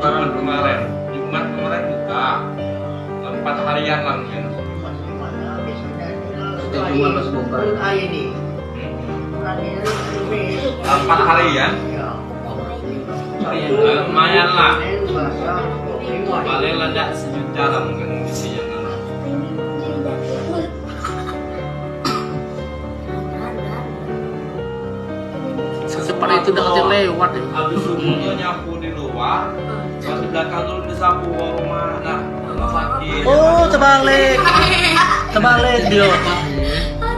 Jumat kemarin. Jumat kemarin buka. 4 harian langsung. Setiap Jumat masih buka. 4 harian. Lumayan lah. Paling ledak sejuta lah mungkin isinya. Secepat itu udah kejar lewat ya. Habis subuh nyapu di luar, pas di belakang tuh disapu rumah, nah rumah sakit. Oh, terbalik dia.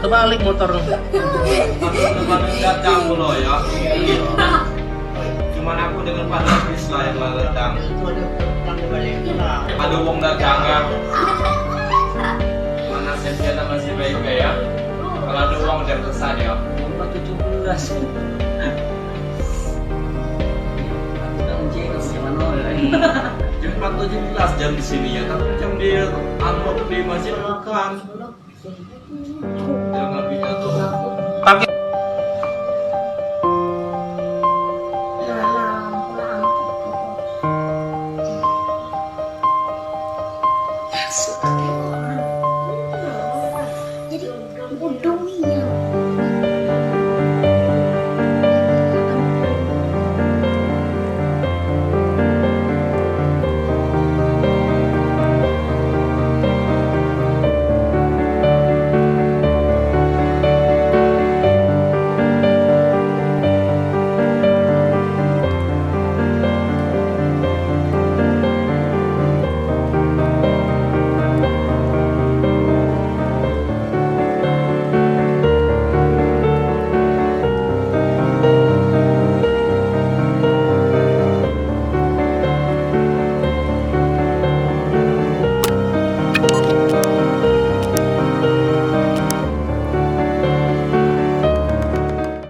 Terbalik motor. Kemarin datang loh ya. Cuman aku dengan pada habis lah yang datang. Ada uang datang ya. Mana senjata masih baik-baik ya. Kalau ada uang udah selesai ya. 17. Jumat 17 jam di sini ya, tapi jam di di masjid bukan. Jangan bisa tuh. Tapi